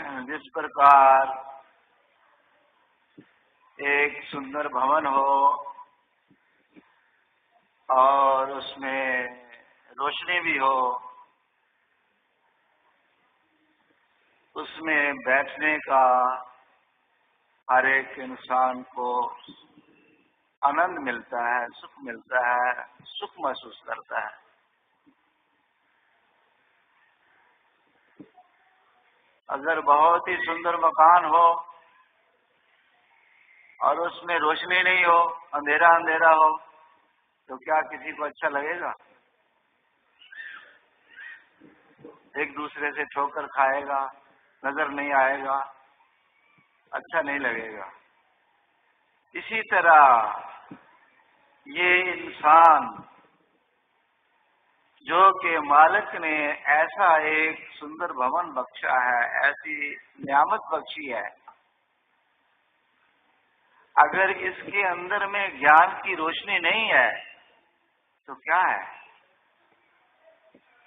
जिस प्रकार एक सुंदर भवन हो और उसमें रोशनी भी हो, उसमें बैठने का हर एक इंसान को आनंद मिलता है, सुख मिलता है, सुख महसूस करता है। अगर बहुत ही सुंदर मकान हो और उसमें रोशनी नहीं हो, अंधेरा अंधेरा हो, तो क्या किसी को अच्छा लगेगा? एक दूसरे से ठोकर खाएगा, नजर नहीं आएगा, अच्छा नहीं लगेगा। इसी तरह ये इंसान जो कि मालिक ने ऐसा एक सुंदर भवन बख्शा है, ऐसी नियामत बख्शी है, अगर इसके अंदर में ज्ञान की रोशनी नहीं है तो क्या है?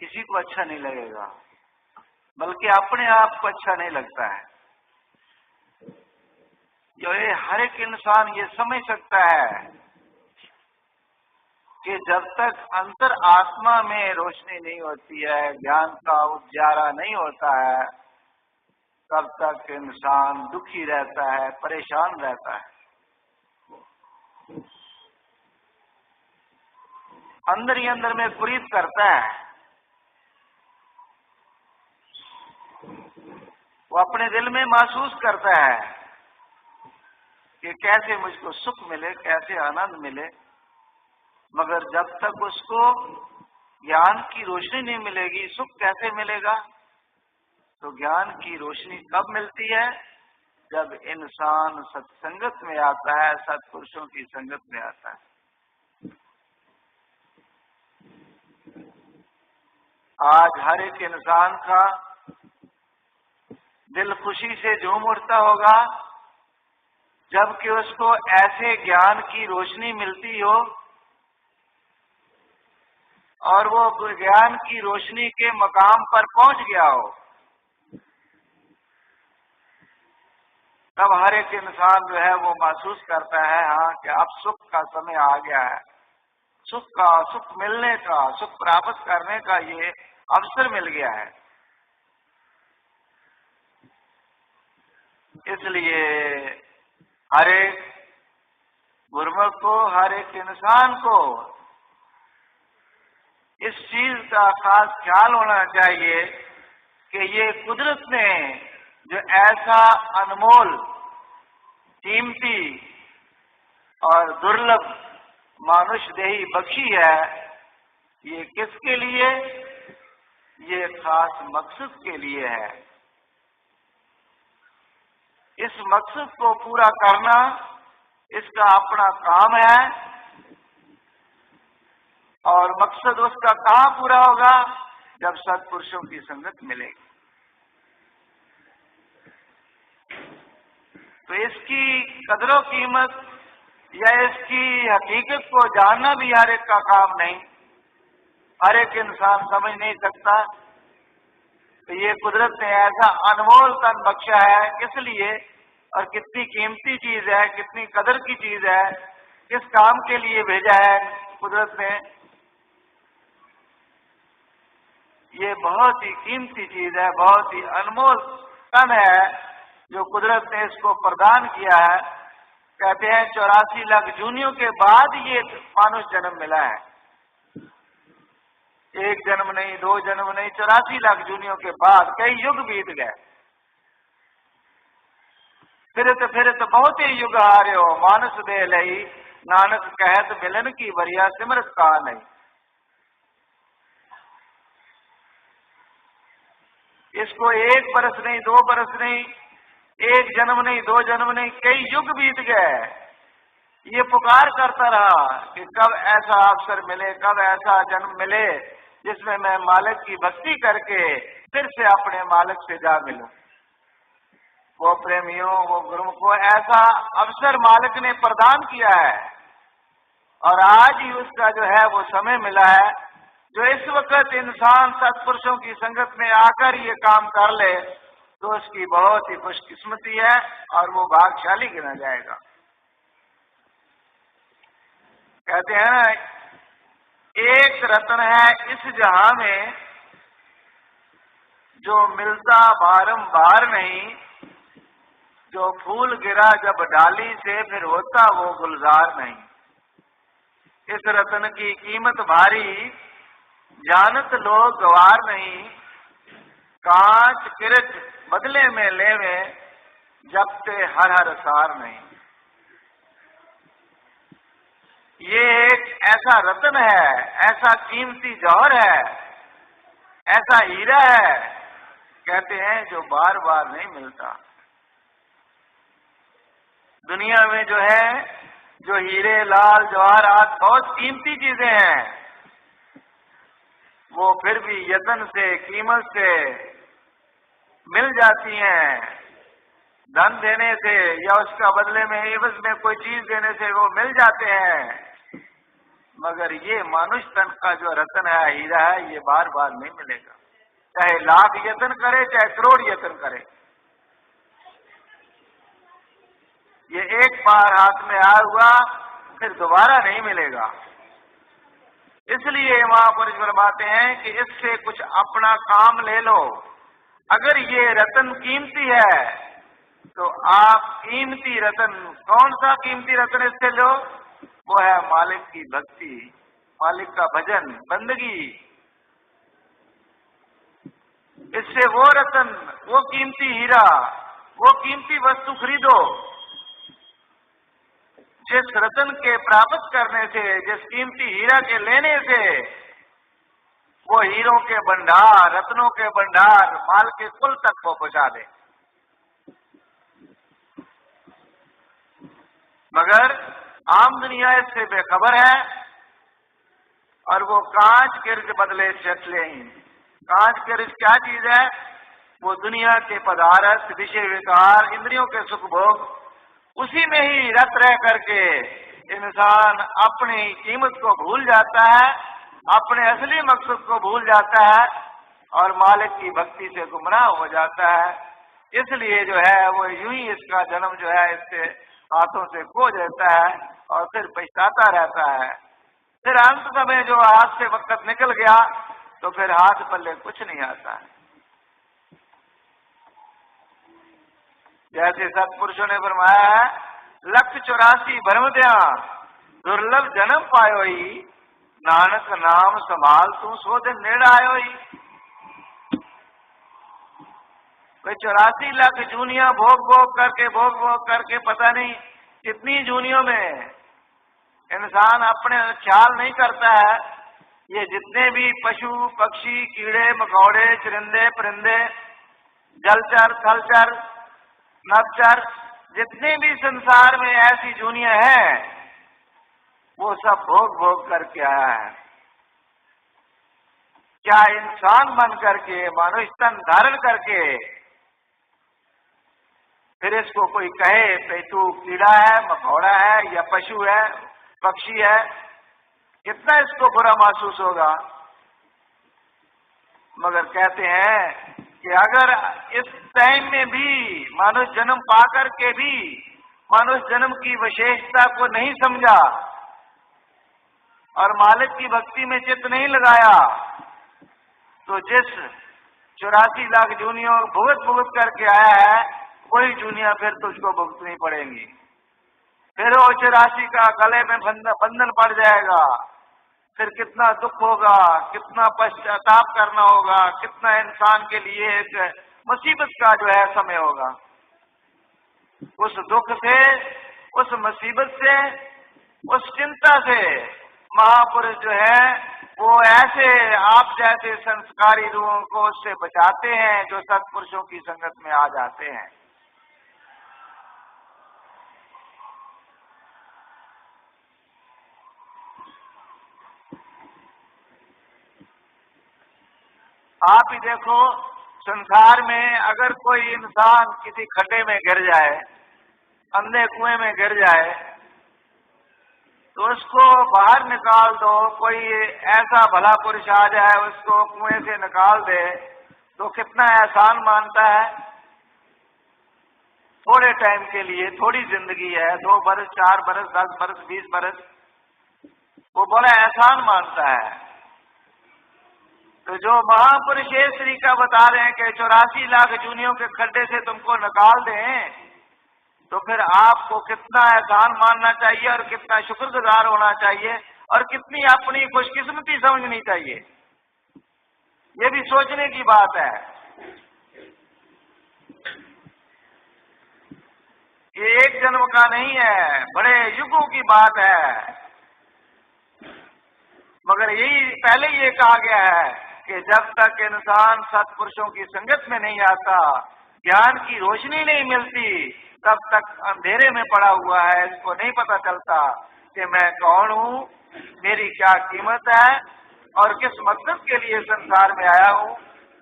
किसी को अच्छा नहीं लगेगा, बल्कि अपने आप को अच्छा नहीं लगता है। जो ये हर एक इंसान ये समझ सकता है कि जब तक अंतर आत्मा में रोशनी नहीं होती है, ज्ञान का उजाला नहीं होता है, तब तक इंसान दुखी रहता है, परेशान रहता है। अंदर ही अंदर में कुरीत करता है। वो अपने दिल में महसूस करता है कि कैसे मुझको सुख मिले, कैसे आनंद मिले, मगर जब तक उसको ज्ञान की रोशनी नहीं मिलेगी, सुख कैसे मिलेगा? तो ज्ञान की रोशनी कब मिलती है? जब इंसान सत्संगत में आता है, सत्पुरुषों की संगत में आता है। आज हर एक इंसान का दिल खुशी से झूम उठता होगा जबकि उसको ऐसे ज्ञान की रोशनी मिलती हो और वो ज्ञान की रोशनी के मकाम पर पहुंच गया हो। तब हर एक इंसान जो है वो महसूस करता है, हाँ, कि अब सुख का समय आ गया है, सुख मिलने का, सुख प्राप्त करने का ये अवसर मिल गया है। इसलिए हर एक गुरुमुख को, हर एक इंसान को इस चीज का खास ख्याल होना चाहिए कि ये कुदरत ने जो ऐसा अनमोल, कीमती और दुर्लभ मानुष देही बख्शी है, ये किसके लिए? ये खास मकसद के लिए है। इस मकसद को पूरा करना इसका अपना काम है और मकसद उसका कहाँ पूरा होगा? जब सत्पुरुषों की संगत मिलेगी। तो इसकी कदरों कीमत या इसकी हकीकत को जानना भी हर एक का काम नहीं, हर एक इंसान समझ नहीं सकता। तो ये कुदरत ने ऐसा अनमोल तन बख्शा है, किस लिए और कितनी कीमती चीज है, कितनी कदर की चीज है, किस काम के लिए भेजा है कुदरत ने। ये बहुत ही कीमती चीज है, बहुत ही अनमोल तन है जो कुदरत ने इसको प्रदान किया है। कहते हैं 84 लाख जूनियों के बाद ये मानुष जन्म मिला है। एक जन्म नहीं, दो जन्म नहीं, 84 लाख जूनियों के बाद कई युग बीत गए। फिरत बहुत ही युग हारे हो, मानस दे लई नानक कहत मिलन की वरिया सिमरत का नहीं। इसको एक बरस नहीं, दो बरस नहीं, एक जन्म नहीं, दो जन्म नहीं, कई युग बीत गए। ये पुकार करता रहा कि कब ऐसा अवसर मिले, कब ऐसा जन्म मिले जिसमें मैं मालिक की भक्ति करके फिर से अपने मालिक से जा मिलूं। वो प्रेमियों, वो गुरु को ऐसा अवसर मालिक ने प्रदान किया है और आज ही उसका जो है वो समय मिला है। जो इस वक्त इंसान सत्पुरुषों की संगत में आकर ये काम कर ले तो उसकी बहुत ही खुशकिस्मती है और वो भाग्यशाली गिना जाएगा। कहते हैं ना, एक रत्न है इस जहां में जो मिलता बारंबार नहीं, जो फूल गिरा जब डाली से फिर होता वो गुलजार नहीं। इस रत्न की कीमत भारी जानत लोग गवार नहीं, कांच किरच बदले में लेवे जब से हर हर सार नहीं। ये एक ऐसा रत्न है, ऐसा कीमती जौहर है, ऐसा हीरा है, कहते हैं जो बार बार नहीं मिलता। दुनिया में जो है, जो हीरे लाल जवाहरात बहुत कीमती चीजें हैं, वो फिर भी यत्न से कीमत से मिल जाती हैं। धन देने से या उसका बदले में एवज में कोई चीज देने से वो मिल जाते हैं, मगर ये मानुष तन का जो रत्न है, हीरा है, ये बार बार नहीं मिलेगा। चाहे लाख यत्न करे, चाहे करोड़ यत्न करे, ये एक बार हाथ में आया हुआ फिर दोबारा नहीं मिलेगा। इसलिए महापुरुष फरमाते हैं कि इससे कुछ अपना काम ले लो। अगर ये रत्न कीमती है तो आप कीमती रत्न, कौन सा कीमती रत्न इससे लो? वो है मालिक की भक्ति, मालिक का भजन, बंदगी। इससे वो रत्न, वो कीमती हीरा, वो कीमती वस्तु खरीदो जिस रत्न के प्राप्त करने से, जिस कीमती हीरा के लेने से वो हीरों के भंडार, रत्नों के भंडार, माल के कुल तक को पहुंचा दे। मगर आम दुनिया इससे बेखबर है और वो कांच किर्ज बदले चटले ही। कांच किर्ज क्या चीज है? वो दुनिया के पदार्थ, विषय विकार, इंद्रियों के सुख भोग, उसी में ही रत रह करके इंसान अपनी कीमत को भूल जाता है, अपने असली मकसद को भूल जाता है और मालिक की भक्ति से गुमराह हो जाता है। इसलिए जो है वो यूं ही इसका जन्म जो है इससे हाथों से खो जाता है और फिर पछताता रहता है। फिर अंत समय जो हाथ से वक्त निकल गया तो फिर हाथ पल्ले कुछ नहीं आता है। जैसे सत्पुरुषों ने फरमाया है, 184 भरम दया दुर्लभ जन्म पायो ही, नानक नाम संभाल तू सो दिन नेड़ आयो ही। 84 लाख जूनिया भोग भोग करके पता नहीं कितनी जूनियों में इंसान अपने ख्याल नहीं करता है। ये जितने भी पशु पक्षी, कीड़े मकोड़े, चरिंदे परिंदे, जलचर थलचर नवचर, जितने भी संसार में ऐसी जूनिया हैं, वो सब भोग भोग करके आया है। क्या इंसान बन करके, मानुष तन धारण करके फिर इसको कोई कहे कि तू कीड़ा है, मकोड़ा है या पशु है, पक्षी है, कितना इसको बुरा महसूस होगा। मगर कहते हैं कि अगर इस टाइम में भी मानुष जन्म पाकर के भी मानुष जन्म की विशेषता को नहीं समझा और मालिक की भक्ति में चित्त नहीं लगाया, तो जिस 84 लाख जूनियों भुगत करके आया है, वही जूनिया फिर तुझको भुगतनी पड़ेंगी। फिर वो 84 का गले में बंधन पड़ जाएगा। फिर कितना दुख होगा, कितना पश्चाताप करना होगा, कितना इंसान के लिए एक मुसीबत का जो है समय होगा। उस दुख से, उस मुसीबत से, उस चिंता से महापुरुष जो है वो ऐसे आप जैसे संस्कारी रूहों को उससे बचाते हैं जो सत्पुरुषों की संगत में आ जाते हैं। आप ही देखो, संसार में अगर कोई इंसान किसी खड्डे में गिर जाए, अंधे कुएं में गिर जाए, तो उसको बाहर निकाल दो, कोई ऐसा भला पुरुष आ जाए उसको कुएं से निकाल दे, तो कितना एहसान मानता है। थोड़े टाइम के लिए, थोड़ी जिंदगी है, 2 बरस, 4 बरस, 10 बरस, 20 बरस, वो बड़ा एहसान मानता है। तो जो महापुरुष ये तरीका बता रहे हैं कि 84 लाख जूनियों के खड्डे से तुमको निकाल दें, तो फिर आपको कितना एहसान मानना चाहिए और कितना शुक्रगुजार होना चाहिए और कितनी अपनी खुशकिस्मती समझनी चाहिए। ये भी सोचने की बात है। ये एक जन्म का नहीं है, बड़े युगों की बात है। मगर यही पहले ये कहा गया है कि जब तक इंसान सत्पुरुषों की संगत में नहीं आता, ज्ञान की रोशनी नहीं मिलती, तब तक अंधेरे में पड़ा हुआ है। इसको नहीं पता चलता कि मैं कौन हूँ, मेरी क्या कीमत है और किस मकसद के लिए संसार में आया हूँ।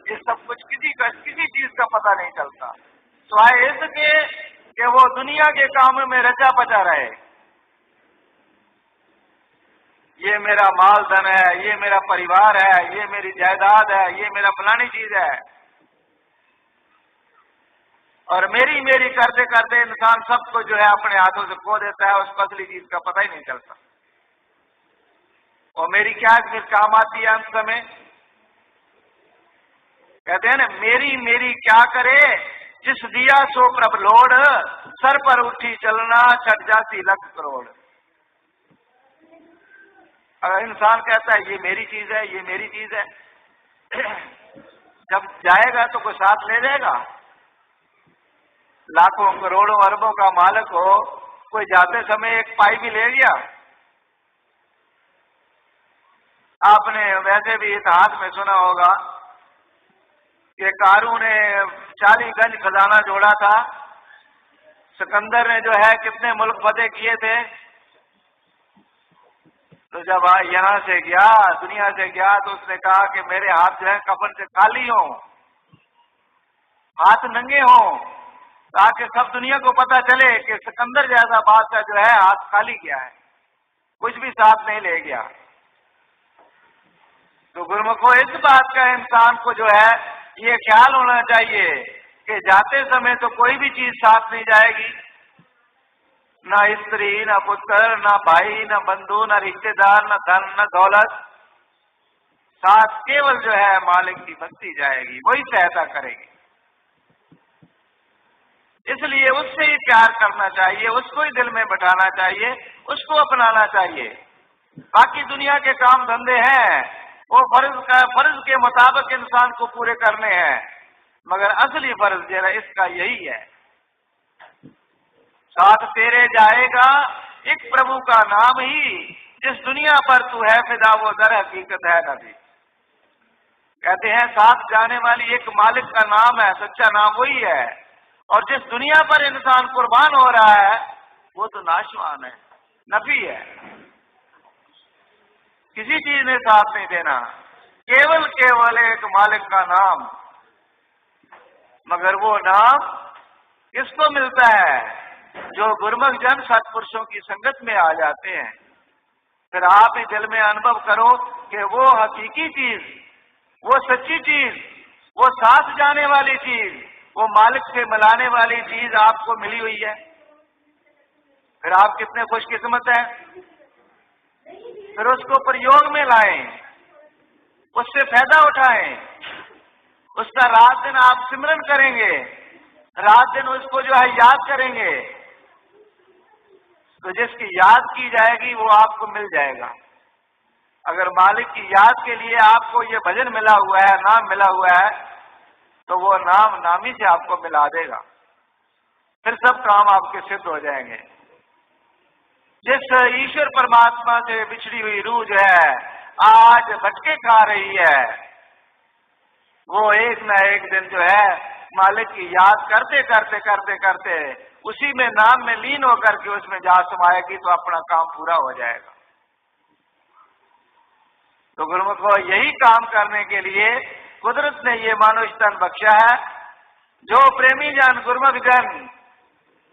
ये सब कुछ किसी चीज का पता नहीं चलता, सिवाय इसके कि वो दुनिया के कामों में रचा पचा रहे। ये मेरा माल धन है, ये मेरा परिवार है, ये मेरी जायदाद है, ये मेरा फलानी चीज है। और मेरी मेरी करते करते इंसान सबको जो है अपने हाथों से खो देता है, उसको असली चीज का पता ही नहीं चलता। और मेरी क्या फिर काम आती है अंत समय? कहते हैं ना, मेरी मेरी क्या करे, जिस दिया सो प्रभ लोड, सर पर उठी चलना छट जाती लख करोड़। अगर इंसान कहता है ये मेरी चीज है, ये मेरी चीज है, जब जाएगा तो कोई साथ ले जाएगा? लाखों करोड़ों अरबों का मालिक हो, कोई जाते समय एक पाई भी ले गया? आपने वैसे भी इतिहास में सुना होगा कि कारू ने 40 गंज खजाना जोड़ा था। सिकंदर ने जो है कितने मुल्क फतेह किए थे। तो जब यहाँ से गया, दुनिया से गया, तो उसने कहा कि मेरे हाथ जो है कफन से खाली हो, हाथ नंगे हो, ताकि सब दुनिया को पता चले कि सिकंदर जैसा बादशाह जो है हाथ खाली किया है, कुछ भी साथ नहीं ले गया। तो गुरुमुखो, इस बात का इंसान को जो है ये ख्याल होना चाहिए कि जाते समय तो कोई भी चीज साथ नहीं जाएगी, ना स्त्री, ना पुत्र, ना भाई, ना बंधु, ना रिश्तेदार, ना धन, ना दौलत। साथ केवल जो है मालिक की भक्ति जाएगी, वही सहायता करेगी। इसलिए उससे ही प्यार करना चाहिए, उसको ही दिल में बैठाना चाहिए, उसको अपनाना चाहिए। बाकी दुनिया के काम धंधे हैं, वो फर्ज के मुताबिक इंसान को पूरे करने हैं, मगर असली फर्ज जो है इसका यही है। साथ तेरे जाएगा एक प्रभु का नाम ही, जिस दुनिया पर तू है फिदा वो दर हकीकत है नबी। कहते हैं साथ जाने वाली एक मालिक का नाम है, सच्चा नाम वही है। और जिस दुनिया पर इंसान कुर्बान हो रहा है वो तो नाशवान है, नफी है, किसी चीज ने साथ नहीं देना, केवल एक मालिक का नाम। मगर वो नाम किसको मिलता है? जो गुरमुख जन सत्पुरुषों की संगत में आ जाते हैं। फिर आप ही दिल में अनुभव करो कि वो हकीकी चीज, वो सच्ची चीज, वो साथ जाने वाली चीज, वो मालिक से मिलाने वाली चीज आपको मिली हुई है। फिर आप कितने खुशकिस्मत हैं। फिर उसको प्रयोग में लाएं, उससे फायदा उठाएं, उसका रात दिन आप सिमरन करेंगे, रात दिन उसको जो है याद करेंगे, तो जिसकी याद की जाएगी वो आपको मिल जाएगा। अगर मालिक की याद के लिए आपको ये भजन मिला हुआ है, नाम मिला हुआ है, तो वो नाम नामी से आपको मिला देगा। फिर सब काम आपके सिद्ध हो जाएंगे। जिस ईश्वर परमात्मा से बिछड़ी हुई रूह जो है आज भटके खा रही है, वो एक ना एक दिन जो है मालिक की याद करते करते करते करते उसी में नाम में लीन होकर के उसमें जा समाएगी, तो अपना काम पूरा हो जाएगा। तो गुरुमुखो, यही काम करने के लिए कुदरत ने ये मानुष तन बख्शा है। जो प्रेमी जन, गुरुमुख जन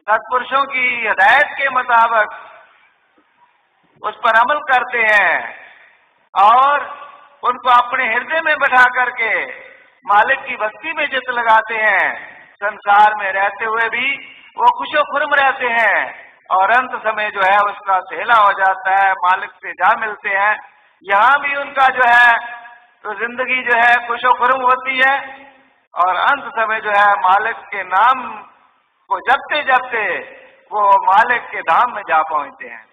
सत्पुरुषों की हिदायत के मुताबिक उस पर अमल करते हैं और उनको अपने हृदय में बैठा करके मालिक की भक्ति में चित्त लगाते हैं, संसार में रहते हुए भी वो खुशो खुर्म रहते हैं और अंत समय जो है उसका सेहला हो जाता है, मालिक से जा मिलते हैं। यहाँ भी उनका जो है तो जिंदगी जो है खुशो खुर्म होती है और अंत समय जो है मालिक के नाम को जपते जपते वो मालिक के धाम में जा पहुंचते हैं।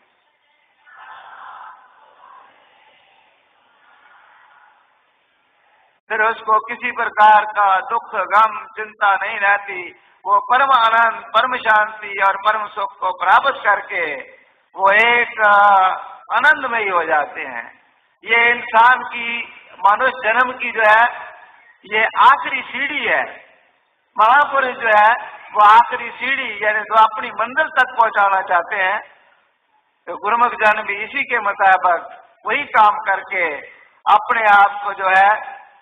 फिर उसको किसी प्रकार का दुख गम चिंता नहीं रहती, वो परम आनंद परम शांति और परम सुख को प्राप्त करके वो एक आनंदमयी हो जाते हैं। ये इंसान की मनुष्य जन्म की जो है ये आखिरी सीढ़ी है। महापुरुष जो है वो आखिरी सीढ़ी यानी जो अपनी मंजिल तक पहुंचाना चाहते हैं तो गुरुमुख जन भी इसी के मुताबिक वही काम करके अपने आप को जो है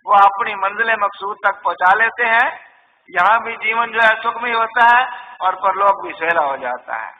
वो अपनी मंजिल मकसूद तक पहुंचा लेते हैं। यहाँ भी जीवन जो है सुखमय होता है और परलोक भी सुहेला हो जाता है।